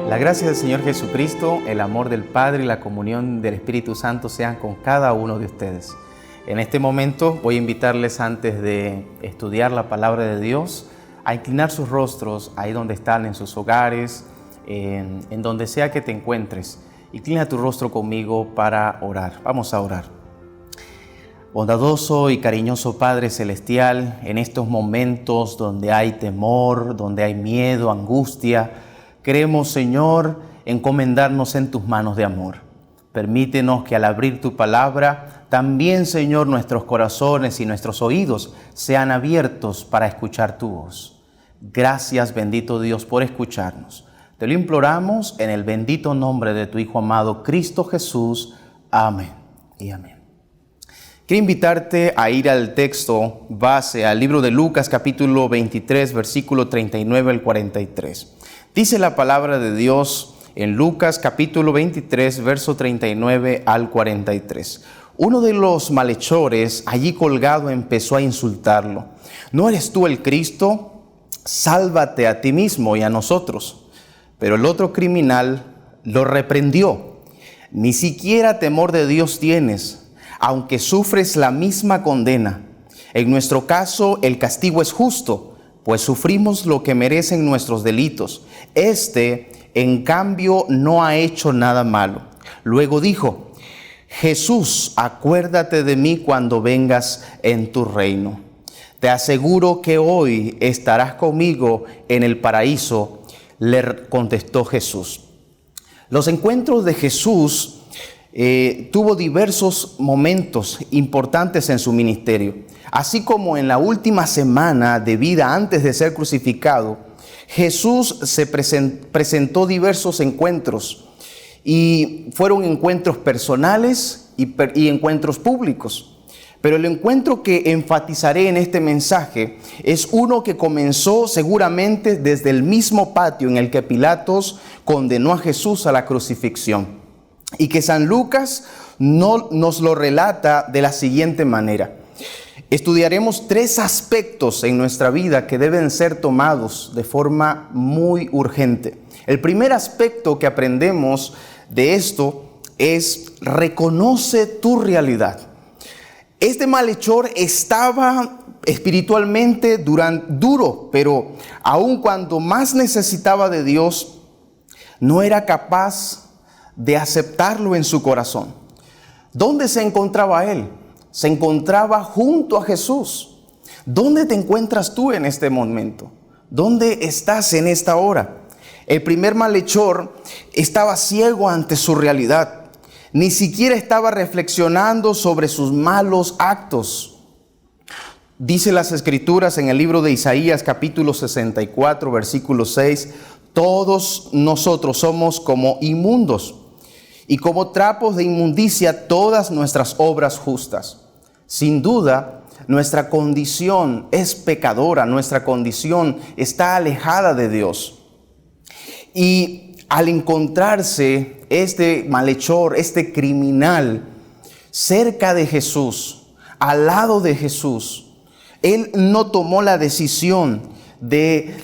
La gracia del Señor Jesucristo, el amor del Padre y la comunión del Espíritu Santo sean con cada uno de ustedes. En este momento voy a invitarles, antes de estudiar la palabra de Dios, a inclinar sus rostros ahí donde están, en sus hogares, en donde sea que te encuentres. Inclina tu rostro conmigo para orar. Vamos a orar. Bondadoso y cariñoso Padre Celestial, en estos momentos donde hay temor, donde hay miedo, angustia, queremos, Señor, encomendarnos en tus manos de amor. Permítenos que al abrir tu palabra, también, Señor, nuestros corazones y nuestros oídos sean abiertos para escuchar tu voz. Gracias, bendito Dios, por escucharnos. Te lo imploramos en el bendito nombre de tu Hijo amado, Cristo Jesús. Amén y amén. Quiero invitarte a ir al texto base, al libro de Lucas, capítulo 23, versículo 39 al 43. Dice la palabra de Dios en Lucas capítulo 23, verso 39 al 43. Uno de los malhechores allí colgado empezó a insultarlo. ¿No eres tú el Cristo? Sálvate a ti mismo y a nosotros. Pero el otro criminal lo reprendió. Ni siquiera temor de Dios tienes, aunque sufres la misma condena. En nuestro caso el castigo es justo, pues sufrimos lo que merecen nuestros delitos. En cambio, no ha hecho nada malo. Luego dijo: Jesús, acuérdate de mí cuando vengas en tu reino. Te aseguro que hoy estarás conmigo en el paraíso, le contestó Jesús. Los encuentros de Jesús tuvo diversos momentos importantes en su ministerio. Así como en la última semana de vida antes de ser crucificado, Jesús se presentó diversos encuentros, y fueron encuentros personales y encuentros públicos. Pero el encuentro que enfatizaré en este mensaje es uno que comenzó seguramente desde el mismo patio en el que Pilatos condenó a Jesús a la crucifixión, y que San Lucas nos lo relata de la siguiente manera. Estudiaremos tres aspectos en nuestra vida que deben ser tomados de forma muy urgente. El primer aspecto que aprendemos de esto es: reconoce tu realidad. Este malhechor estaba espiritualmente duro, pero aun cuando más necesitaba de Dios, no era capaz de aceptarlo en su corazón. ¿Dónde se encontraba él? Se encontraba junto a Jesús. ¿Dónde te encuentras tú en este momento? ¿Dónde estás en esta hora? El primer malhechor estaba ciego ante su realidad. Ni siquiera estaba reflexionando sobre sus malos actos. Dice las Escrituras en el libro de Isaías, capítulo 64, versículo 6, todos nosotros somos como inmundos, y como trapos de inmundicia todas nuestras obras justas. Sin duda, nuestra condición es pecadora, nuestra condición está alejada de Dios. Y al encontrarse este malhechor, este criminal, cerca de Jesús, al lado de Jesús, él no tomó la decisión de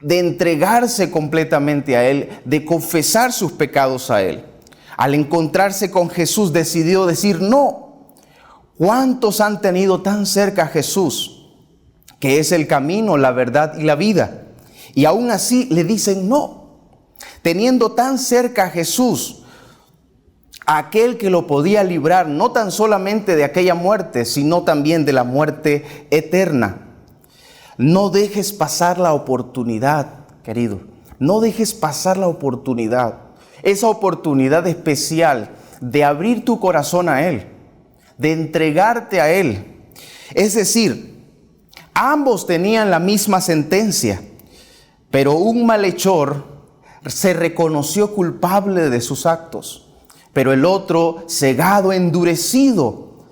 entregarse completamente a él, de confesar sus pecados a él. Al encontrarse con Jesús, decidió decir no. ¿Cuántos han tenido tan cerca a Jesús, que es el camino, la verdad y la vida? Y aún así le dicen no. Teniendo tan cerca a Jesús, aquel que lo podía librar no tan solamente de aquella muerte, sino también de la muerte eterna. No dejes pasar la oportunidad, querido. No dejes pasar la oportunidad. Esa oportunidad especial de abrir tu corazón a Él, de entregarte a Él. Es decir, ambos tenían la misma sentencia, pero un malhechor se reconoció culpable de sus actos, pero el otro, cegado, endurecido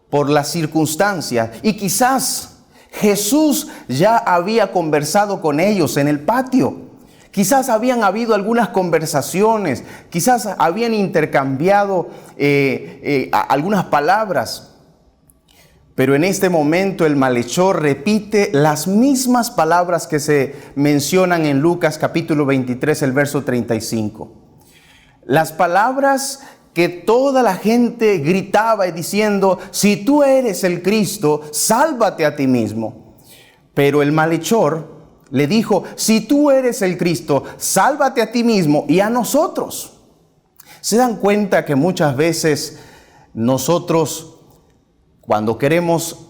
por las circunstancias. Y quizás Jesús ya había conversado con ellos en el patio. Quizás habían habido algunas conversaciones, quizás habían intercambiado algunas palabras, Pero en este momento el malhechor repite las mismas palabras que se mencionan en Lucas capítulo 23, el verso 35. Las palabras que toda la gente gritaba y diciendo: si tú eres el Cristo, sálvate a ti mismo. Pero el malhechor le dijo: si tú eres el Cristo, sálvate a ti mismo y a nosotros. ¿Se dan cuenta que muchas veces nosotros, cuando queremos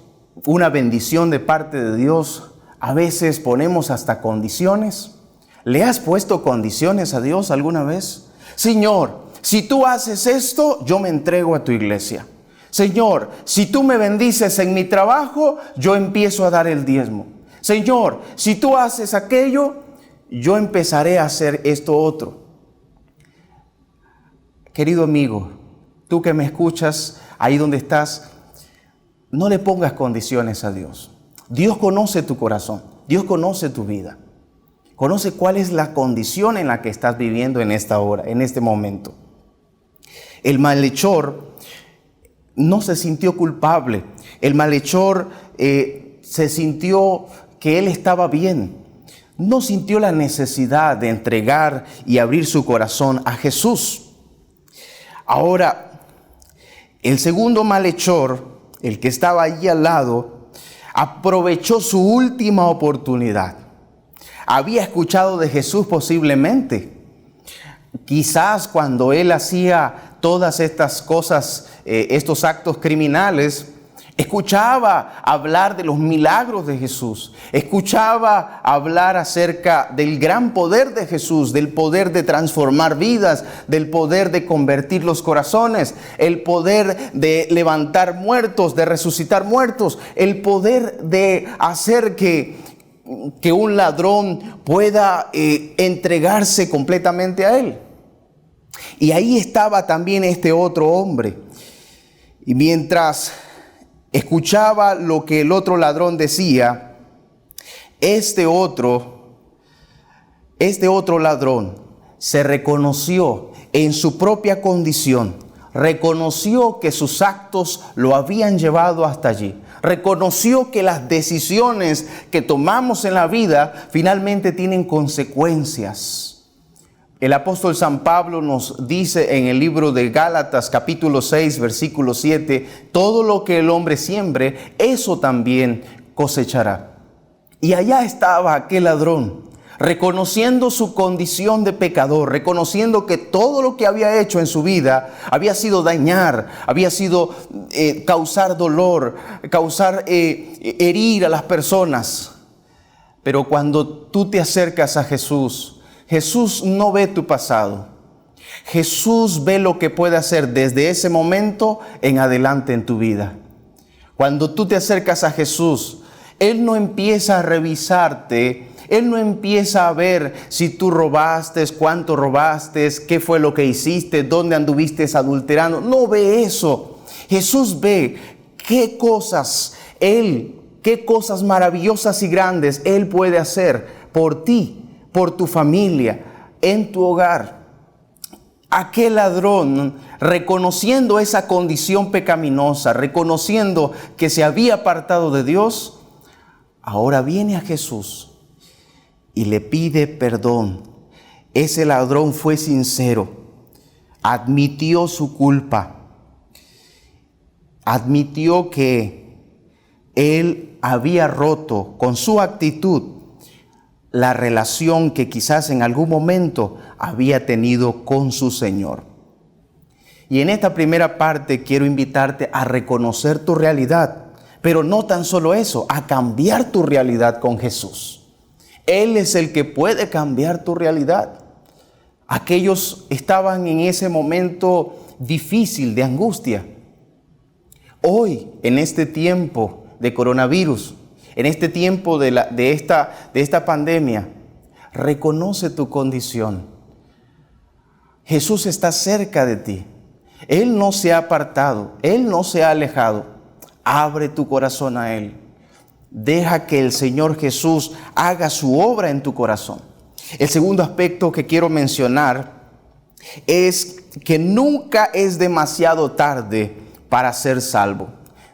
una bendición de parte de Dios, a veces ponemos hasta condiciones? ¿Le has puesto condiciones a Dios alguna vez? Señor, si tú haces esto, yo me entrego a tu iglesia. Señor, si tú me bendices en mi trabajo, yo empiezo a dar el diezmo. Señor, si tú haces aquello, yo empezaré a hacer esto otro. Querido amigo, tú que me escuchas ahí donde estás, no le pongas condiciones a Dios. Dios conoce tu corazón, Dios conoce tu vida. Conoce cuál es la condición en la que estás viviendo en esta hora, en este momento. El malhechor no se sintió culpable. El malhechor se sintió que él estaba bien. No sintió la necesidad de entregar y abrir su corazón a Jesús. Ahora, el segundo malhechor, el que estaba allí al lado, aprovechó su última oportunidad. Había escuchado de Jesús posiblemente. Quizás cuando él hacía todas estas cosas, estos actos criminales, escuchaba hablar de los milagros de Jesús. Escuchaba hablar acerca del gran poder de Jesús, del poder de transformar vidas, del poder de convertir los corazones, el poder de levantar muertos, de resucitar muertos, el poder de hacer que un ladrón pueda entregarse completamente a él. Y ahí estaba también este otro hombre. Y mientras escuchaba lo que el otro ladrón decía, este otro ladrón se reconoció en su propia condición. Reconoció que sus actos lo habían llevado hasta allí. Reconoció que las decisiones que tomamos en la vida finalmente tienen consecuencias. El apóstol San Pablo nos dice en el libro de Gálatas capítulo 6 versículo 7, todo lo que el hombre siembre, eso también cosechará. Y allá estaba aquel ladrón, reconociendo su condición de pecador, reconociendo que todo lo que había hecho en su vida había sido dañar, había sido causar dolor, herir a las personas. Pero cuando tú te acercas a Jesús, Jesús no ve tu pasado. Jesús ve lo que puede hacer desde ese momento en adelante en tu vida. Cuando tú te acercas a Jesús, Él no empieza a revisarte. Él no empieza a ver si tú robaste, cuánto robaste, qué fue lo que hiciste, dónde anduviste adulterando. No ve eso. Jesús ve qué cosas maravillosas y grandes Él puede hacer por ti, por tu familia, en tu hogar. Aquel ladrón, reconociendo esa condición pecaminosa, reconociendo que se había apartado de Dios, ahora viene a Jesús y le pide perdón. Ese ladrón fue sincero, admitió su culpa, admitió que él había roto con su actitud la relación que quizás en algún momento había tenido con su Señor. Y en esta primera parte quiero invitarte a reconocer tu realidad, pero no tan solo eso, a cambiar tu realidad con Jesús. Él es el que puede cambiar tu realidad. Aquellos estaban en ese momento difícil de angustia. Hoy, en este tiempo de coronavirus, en este tiempo de esta pandemia, reconoce tu condición. Jesús está cerca de ti. Él no se ha apartado, Él no se ha alejado. Abre tu corazón a Él. Deja que el Señor Jesús haga su obra en tu corazón. El segundo aspecto que quiero mencionar es que nunca es demasiado tarde para ser salvo.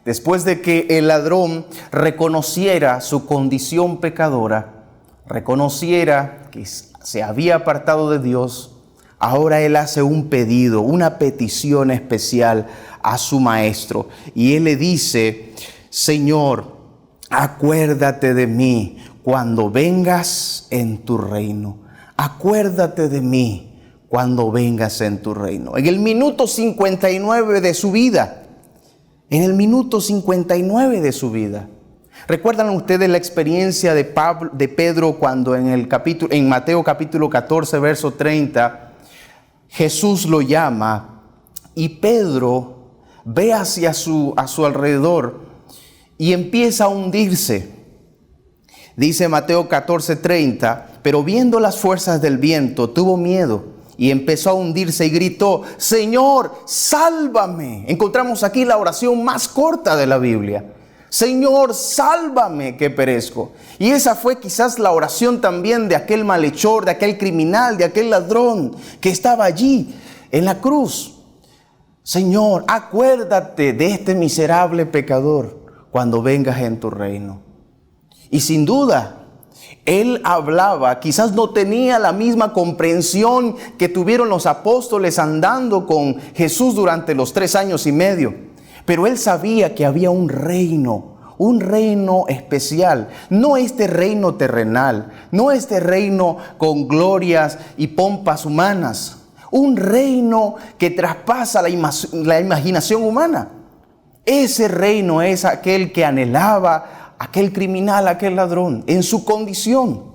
después de que el ladrón reconociera su condición pecadora, reconociera que se había apartado de Dios, ahora él hace un pedido, una petición especial a su maestro. Y él le dice: Señor, acuérdate de mí cuando vengas en tu reino. Acuérdate de mí cuando vengas en tu reino. En el minuto 59 de su vida, en el minuto 59 de su vida. ¿Recuerdan ustedes la experiencia de Pedro cuando en Mateo capítulo 14, verso 30, Jesús lo llama y Pedro ve hacia su alrededor y empieza a hundirse? Dice Mateo 14:30, pero viendo las fuerzas del viento, tuvo miedo y empezó a hundirse y gritó: Señor, sálvame. Encontramos aquí la oración más corta de la Biblia: Señor, sálvame que perezco. Y esa fue quizás la oración también de aquel malhechor, de aquel criminal, de aquel ladrón que estaba allí en la cruz. Señor, acuérdate de este miserable pecador cuando vengas en tu reino. Y sin duda, él hablaba, quizás no tenía la misma comprensión que tuvieron los apóstoles andando con Jesús durante los 3 años y medio. Pero él sabía que había un reino especial. No este reino terrenal, no este reino con glorias y pompas humanas. Un reino que traspasa la imaginación humana. Ese reino es aquel que anhelaba aquel criminal, aquel ladrón, en su condición.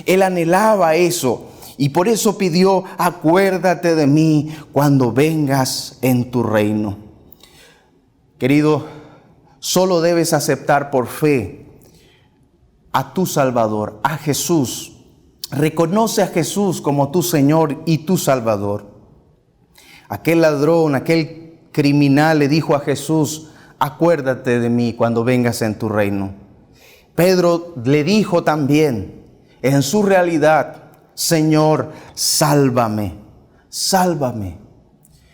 Él anhelaba eso y por eso pidió: acuérdate de mí cuando vengas en tu reino. Querido, solo debes aceptar por fe a tu Salvador, a Jesús. Reconoce a Jesús como tu Señor y tu Salvador. Aquel ladrón, aquel criminal le dijo a Jesús: acuérdate de mí cuando vengas en tu reino. Pedro le dijo también, en su realidad: Señor, sálvame, sálvame.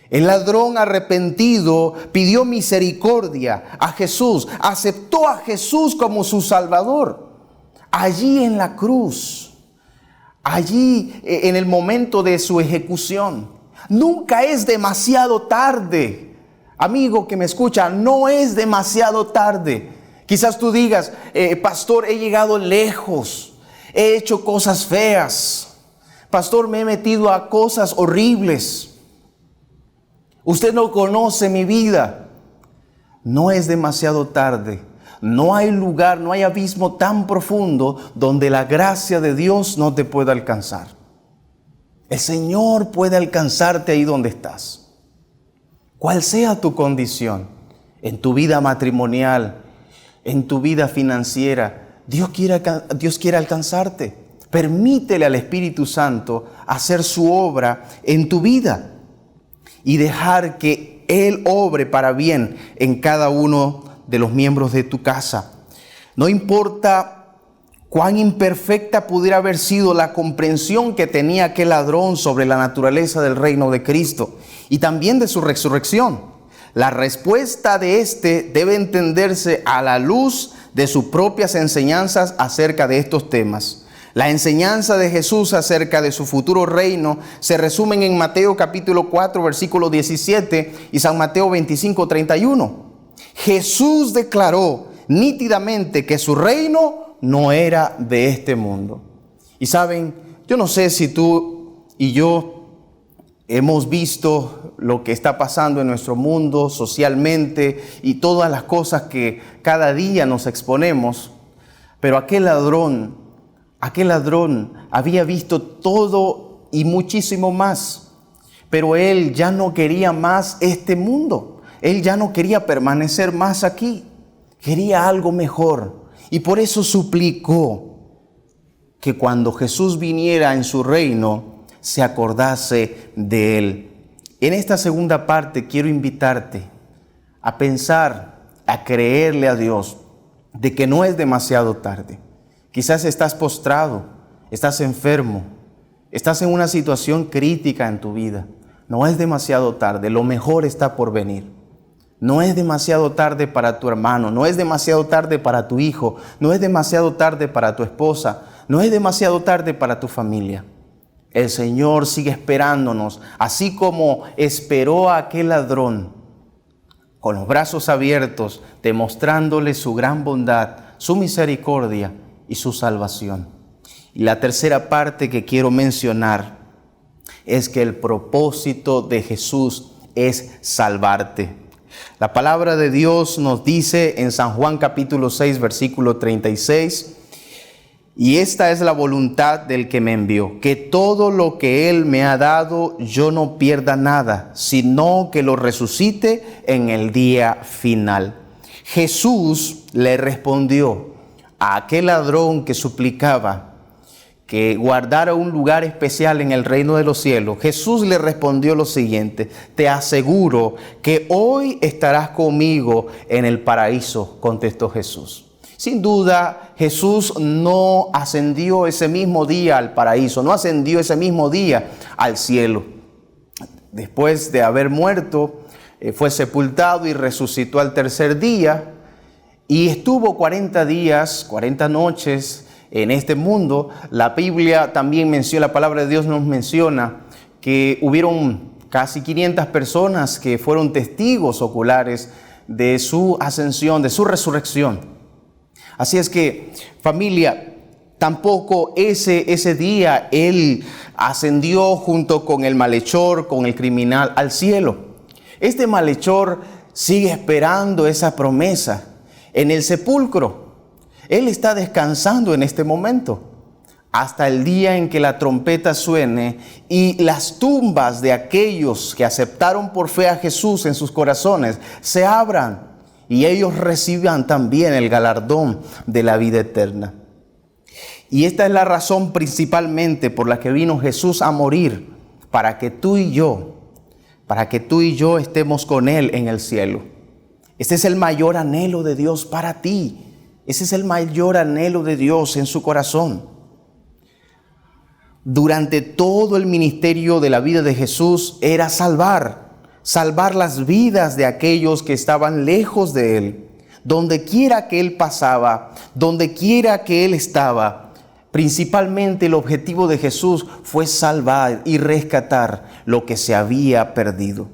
El ladrón arrepentido pidió misericordia a Jesús, aceptó a Jesús como su Salvador. Allí en la cruz, allí en el momento de su ejecución. Nunca es demasiado tarde. Amigo que me escucha, no es demasiado tarde. Quizás tú digas: pastor, he llegado lejos, he hecho cosas feas. Pastor, me he metido a cosas horribles. Usted no conoce mi vida. No es demasiado tarde. No hay lugar, no hay abismo tan profundo donde la gracia de Dios no te pueda alcanzar. El Señor puede alcanzarte ahí donde estás. Cual sea tu condición, en tu vida matrimonial, en tu vida financiera, Dios quiere alcanzarte. Permítele al Espíritu Santo hacer su obra en tu vida y dejar que Él obre para bien en cada uno de los miembros de tu casa. No importa cuán imperfecta pudiera haber sido la comprensión que tenía aquel ladrón sobre la naturaleza del reino de Cristo y también de su resurrección. La respuesta de éste debe entenderse a la luz de sus propias enseñanzas acerca de estos temas. La enseñanza de Jesús acerca de su futuro reino se resumen en Mateo capítulo 4, versículo 17 y San Mateo 25, 31. Jesús declaró nítidamente que su reino no era de este mundo. Y saben, yo no sé si tú y yo hemos visto lo que está pasando en nuestro mundo socialmente y todas las cosas que cada día nos exponemos, pero aquel ladrón había visto todo y muchísimo más, pero él ya no quería más este mundo, él ya no quería permanecer más aquí, quería algo mejor y por eso suplicó que cuando Jesús viniera en su reino se acordase de él. En esta segunda parte quiero invitarte a pensar, a creerle a Dios de que no es demasiado tarde. Quizás estás postrado, estás enfermo, estás en una situación crítica en tu vida. No es demasiado tarde, lo mejor está por venir. No es demasiado tarde para tu hermano, no es demasiado tarde para tu hijo, no es demasiado tarde para tu esposa, no es demasiado tarde para tu familia. El Señor sigue esperándonos, así como esperó a aquel ladrón, con los brazos abiertos, demostrándole su gran bondad, su misericordia y su salvación. Y la tercera parte que quiero mencionar es que el propósito de Jesús es salvarte. La palabra de Dios nos dice en San Juan capítulo 6, versículo 36, y esta es la voluntad del que me envió, que todo lo que Él me ha dado yo no pierda nada, sino que lo resucite en el día final. Jesús le respondió a aquel ladrón que suplicaba que guardara un lugar especial en el reino de los cielos. Jesús le respondió lo siguiente: te aseguro que hoy estarás conmigo en el paraíso, contestó Jesús. Sin duda, Jesús no ascendió ese mismo día al paraíso, no ascendió ese mismo día al cielo. Después de haber muerto, fue sepultado y resucitó al tercer día y estuvo 40 días, 40 noches en este mundo. La Biblia también menciona, la palabra de Dios nos menciona que hubieron casi 500 personas que fueron testigos oculares de su ascensión, de su resurrección. Así es que, familia, tampoco ese día Él ascendió junto con el malhechor, con el criminal al cielo. Este malhechor sigue esperando esa promesa en el sepulcro. Él está descansando en este momento hasta el día en que la trompeta suene y las tumbas de aquellos que aceptaron por fe a Jesús en sus corazones se abran y ellos reciban también el galardón de la vida eterna. Y esta es la razón principalmente por la que vino Jesús a morir, para que tú y yo estemos con Él en el cielo. Este es el mayor anhelo de Dios para ti. Ese es el mayor anhelo de Dios en su corazón. Durante todo el ministerio de la vida de Jesús era salvar las vidas de aquellos que estaban lejos de Él. Donde quiera que Él pasaba, donde quiera que Él estaba, principalmente el objetivo de Jesús fue salvar y rescatar lo que se había perdido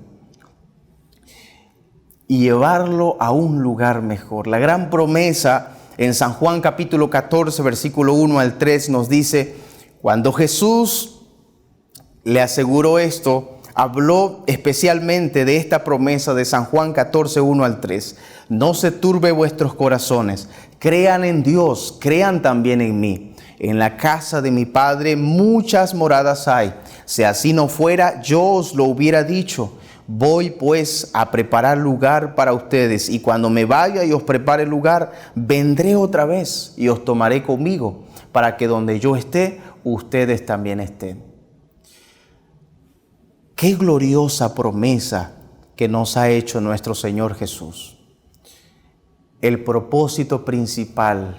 y llevarlo a un lugar mejor. La gran promesa en San Juan capítulo 14, versículo 1 al 3 nos dice: cuando Jesús le aseguró esto, habló especialmente de esta promesa de San Juan 14, 1 al 3. No se turbe vuestros corazones, crean en Dios, crean también en mí. En la casa de mi Padre muchas moradas hay. Si así no fuera, yo os lo hubiera dicho. Voy pues a preparar lugar para ustedes, y cuando me vaya y os prepare lugar, vendré otra vez y os tomaré conmigo, para que donde yo esté, ustedes también estén. Qué gloriosa promesa que nos ha hecho nuestro Señor Jesús. El propósito principal,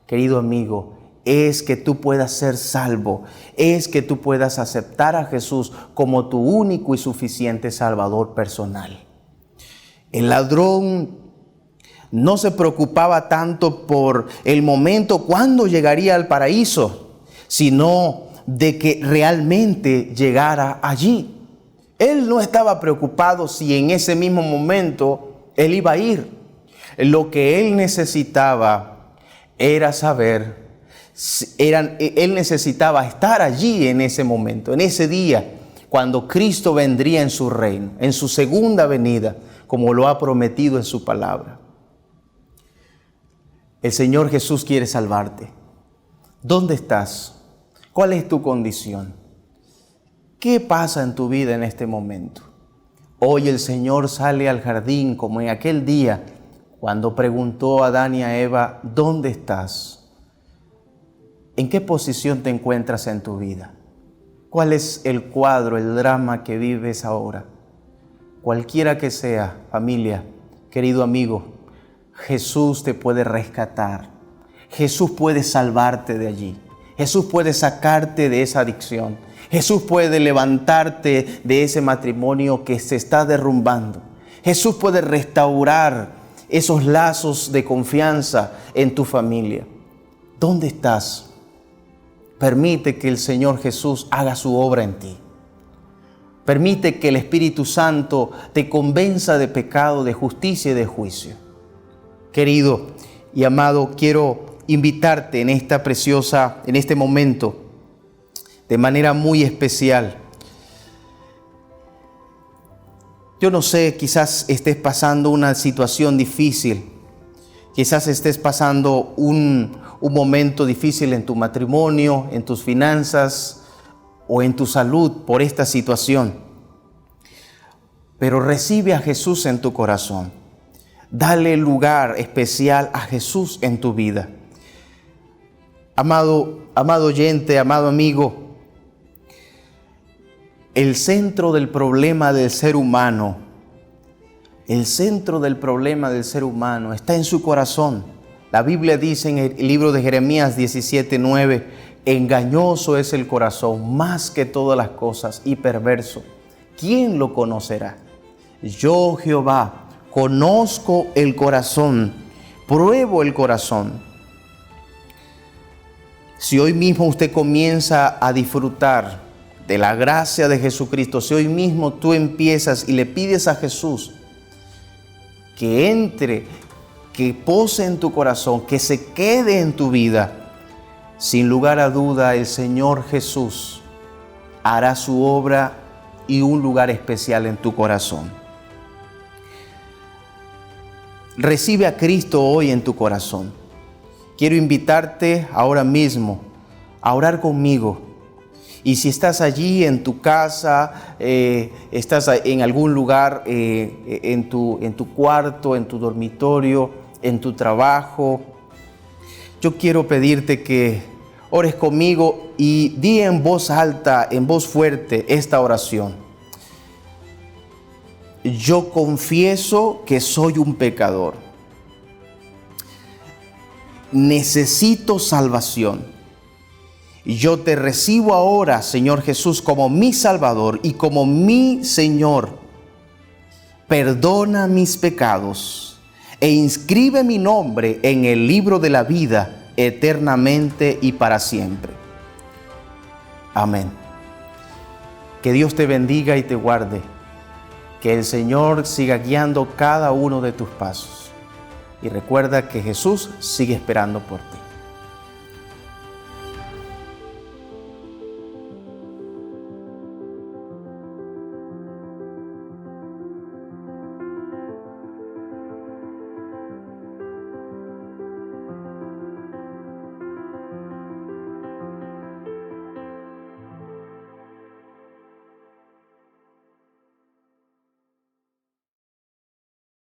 querido amigo, es que tú puedas ser salvo, es que tú puedas aceptar a Jesús como tu único y suficiente Salvador personal. El ladrón no se preocupaba tanto por el momento cuando llegaría al paraíso, sino de que realmente llegara allí. Él no estaba preocupado si en ese mismo momento él iba a ir. Lo que él necesitaba era saber, él necesitaba estar allí en ese momento, en ese día, cuando Cristo vendría en su reino, en su segunda venida, como lo ha prometido en su palabra. El Señor Jesús quiere salvarte. ¿Dónde estás? ¿Cuál es tu condición? ¿Qué pasa en tu vida en este momento? Hoy el Señor sale al jardín como en aquel día cuando preguntó a Adán y a Eva: ¿dónde estás? ¿En qué posición te encuentras en tu vida? ¿Cuál es el cuadro, el drama que vives ahora? Cualquiera que sea, familia, querido amigo, Jesús te puede rescatar. Jesús puede salvarte de allí. Jesús puede sacarte de esa adicción. Jesús puede levantarte de ese matrimonio que se está derrumbando. Jesús puede restaurar esos lazos de confianza en tu familia. ¿Dónde estás? Permite que el Señor Jesús haga su obra en ti. Permite que el Espíritu Santo te convenza de pecado, de justicia y de juicio. Querido y amado, quiero invitarte en este momento, de manera muy especial. Yo no sé, quizás estés pasando una situación difícil. Quizás estés pasando un momento difícil en tu matrimonio, en tus finanzas o en tu salud por esta situación. Pero recibe a Jesús en tu corazón. Dale lugar especial a Jesús en tu vida. Amado oyente, amado amigo, el centro del problema del ser humano, está en su corazón. La Biblia dice en el libro de Jeremías 17:9, engañoso es el corazón más que todas las cosas y perverso. ¿Quién lo conocerá? Yo, Jehová, conozco el corazón, pruebo el corazón. Si hoy mismo usted comienza a disfrutar de la gracia de Jesucristo, si hoy mismo tú empiezas y le pides a Jesús que entre, que pose en tu corazón, que se quede en tu vida, sin lugar a duda el Señor Jesús hará su obra y un lugar especial en tu corazón. Recibe a Cristo hoy en tu corazón. Quiero invitarte ahora mismo a orar conmigo. Y si estás allí en tu casa, estás en algún lugar, en tu cuarto, en tu dormitorio, en tu trabajo, yo quiero pedirte que ores conmigo y di en voz alta, en voz fuerte esta oración. Yo confieso que soy un pecador. Necesito salvación. Yo te recibo ahora, Señor Jesús, como mi Salvador y como mi Señor. Perdona mis pecados e inscribe mi nombre en el libro de la vida eternamente y para siempre. Amén. Que Dios te bendiga y te guarde. Que el Señor siga guiando cada uno de tus pasos. Y recuerda que Jesús sigue esperando por ti.